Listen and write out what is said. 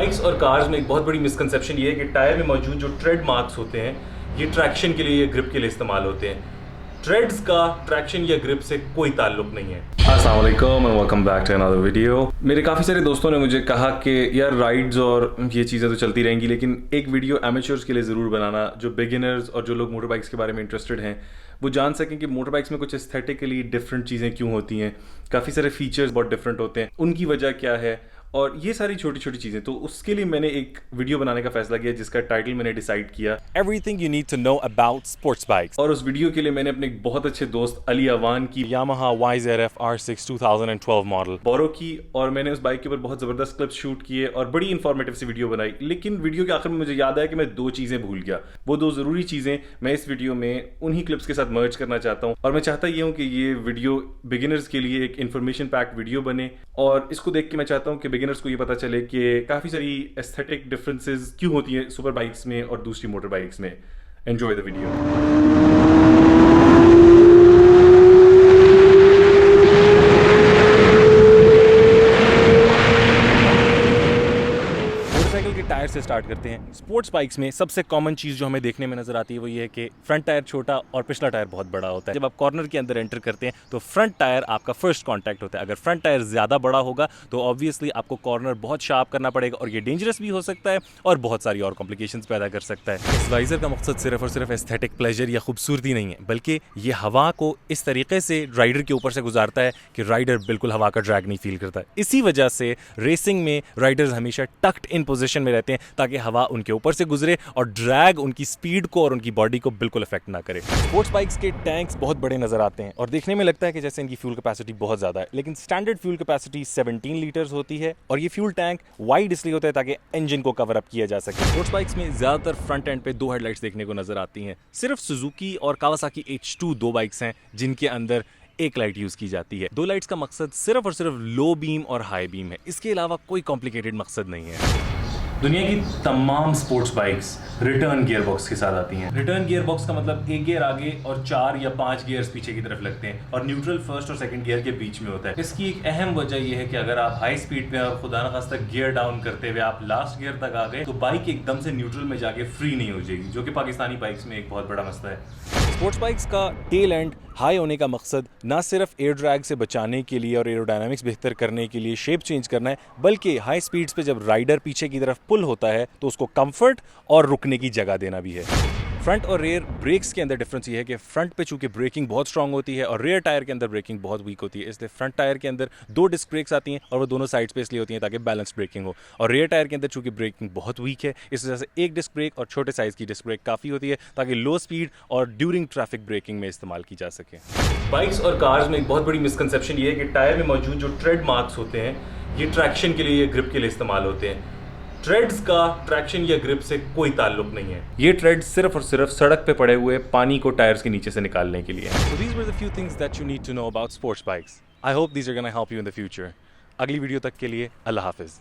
Bikes और cars में एक बहुत बड़ी मिसकंसेप्शन ये है कि टायर में मौजूद जो ट्रेड मार्क्स होते हैं ये ट्रैक्शन के लिए या ग्रिप के लिए इस्तेमाल होते हैं। ट्रेड्स का ट्रैक्शन या ग्रिप से कोई ताल्लुक नहीं है। अस्सलाम वालेकुम and welcome back to another video. मेरे काफ़ी सारे दोस्तों ने मुझे कहा कि यार राइड्स और ये चीज़ें तो चलती रहेंगी, लेकिन एक वीडियो एमेच्योर्स के लिए ज़रूर बनाना, जो बिगिनर्स और जो लोग मोटर बाइक्स के बारे में इंटरेस्टेड हैं वो जान सकें कि मोटर बाइक्स में कुछ एस्थेटिकली डिफरेंट चीज़ें क्यों होती हैं, काफ़ी सारे फीचर्स बहुत डिफरेंट होते हैं, उनकी वजह क्या है और ये सारी छोटी छोटी चीज़ें। तो उसके लिए मैंने एक वीडियो बनाने का फैसला किया जिसका टाइटल मैंने डिसाइड किया Everything you need to know about sports bikes. और उस वीडियो के लिए मैंने अपने एक बहुत अच्छे दोस्त अली अवान की Yamaha YZF R6 2012 मॉडल बोरो की और मैंने उस बाइक के ऊपर बहुत ज़बरदस्त क्लिप्स शूट किए और बड़ी इन्फॉर्मेटिव सी वीडियो बनाई। लेकिन वीडियो के आखिर में मुझे याद आया कि मैं दो चीज़ें भूल गया। वो दो ज़रूरी चीज़ें मैं इस वीडियो में उन्हीं क्लिप्स के साथ मर्ज करना चाहता हूँ और मैं चाहता ये हूँ कि ये वीडियो बिगिनर्स के लिए एक इन्फॉर्मेशन पैक्ड वीडियो बने और इसको देख के मैं चाहता हूँ कि बिगिनर्स को ये पता चले कि काफ़ी सारी एस्थेटिक डिफरेंसेस क्यों होती हैं सुपर बाइक्स में और दूसरी मोटर बाइक्स में। Enjoy the video. टायर से स्टार्ट करते हैं। स्पोर्ट्स बाइक्स में सबसे कॉमन चीज़ जो हमें देखने में नजर आती है वो ये है कि फ्रंट टायर छोटा और पिछला टायर बहुत बड़ा होता है। जब आप कॉर्नर के अंदर एंटर करते हैं तो फ्रंट टायर आपका फर्स्ट कांटेक्ट होता है। अगर फ्रंट टायर ज़्यादा बड़ा होगा तो ऑब्वियसली आपको कॉर्नर बहुत शार्प करना पड़ेगा और ये डेंजरस भी हो सकता है और बहुत सारी और कॉम्प्लिकेशंस पैदा कर सकता है। इस वाइजर का मकसद सिर्फ और सिर्फ एस्थेटिक प्लेजर या खूबसूरती नहीं है, बल्कि ये हवा को इस तरीके से राइडर के ऊपर से गुजारता है कि राइडर बिल्कुल हवा का ड्रैग नहीं फील करता। इसी वजह से रेसिंग में राइडर्स हमेशा टक्ड इन पोजिशन में रहते हैं ताकि हवा उनके ऊपर से गुजरे और ड्रैग उनकी स्पीड को और उनकी बॉडी को बिल्कुल इफेक्ट ना करे। स्पोर्ट्स बाइक्स के टैंक्स बहुत बड़े नजर आते हैं और देखने में लगता है कि जैसे इनकी फ्यूल कैपेसिटी बहुत ज्यादा है, लेकिन स्टैंडर्ड फ्यूल कैपेसिटी 17 लीटर्स होती है और ये फ्यूल टैंक वाइड इसलिए होता है ताकि इंजन को कवर अप किया जा सके। स्पोर्ट्स बाइक्स में ज्यादातर फ्रंट एंड पे दो हेडलाइट्स देखने को नजर आती हैं। सिर्फ सुजुकी और कावासाकी H2 दो बाइक्स हैं जिनके अंदर एक लाइट यूज की जाती है। दो लाइट्स का मकसद सिर्फ और सिर्फ लो बीम और हाई बीम है, इसके अलावा कोई कॉम्प्लिकेटेड मकसद नहीं है। दुनिया की तमाम sports bikes return gear box के साथ आती हैं। रिटर्न गियर बॉक्स का मतलब एक गियर आगे और 4 या 5 गियर्स पीछे की तरफ लगते हैं और न्यूट्रल फर्स्ट और सेकंड गियर के बीच में होता है। इसकी एक अहम वजह यह है कि अगर आप हाई स्पीड पे और खुदा न खास्ता गियर डाउन करते हुए आप लास्ट गियर तक आ गए तो बाइक एकदम से न्यूट्रल में जाके फ्री नहीं हो जाएगी, जो कि पाकिस्तानी बाइक्स में एक बहुत बड़ा मसला है। स्पोर्ट्स बाइक्स का टेल एंड हाई होने का मकसद ना सिर्फ एयर ड्रैग से बचाने के लिए और एरोडायनामिक्स बेहतर करने के लिए शेप चेंज करना है, बल्कि हाई स्पीड्स पे जब राइडर पीछे की तरफ पुल होता है तो उसको कंफर्ट और रुकने की जगह देना भी है। फ्रंट और रेयर ब्रेक्स के अंदर डिफरेंस ये है कि फ्रंट पे चूंकि ब्रेकिंग बहुत स्ट्रांग होती है और रेयर टायर के अंदर ब्रेकिंग बहुत वीक होती है, इसलिए फ्रंट टायर के अंदर 2 डिस्क ब्रेक्स आती हैं और वो दोनों साइड्स पे इसलिए होती हैं ताकि बैलेंस ब्रेकिंग हो। और रेयर टायर के अंदर चूंकि ब्रेकिंग बहुत वीक है इस वजह से एक डिस्क ब्रेक और छोटे साइज की डिस्क ब्रेक काफ़ी होती है ताकि लो स्पीड और ड्यूरिंग ट्रैफिक ब्रेकिंग में इस्तेमाल की जा सके। बाइक्स और कार्स में एक बहुत बड़ी मिसकंसेप्शन ये है कि टायर में मौजूद जो ट्रेड मार्क्स होते हैं ये ट्रैक्शन के लिए या ग्रिप के लिए इस्तेमाल होते हैं। ट्रेड्स का ट्रैक्शन या ग्रिप से कोई ताल्लुक नहीं है। ये ट्रेड सिर्फ और सिर्फ सड़क पे पड़े हुए पानी को टायर्स के नीचे से निकालने के लिए है। So these were the few things that you need to know about sports bikes. I hope these are going to help you in the future. अगली वीडियो तक के लिए अल्लाह हाफिज।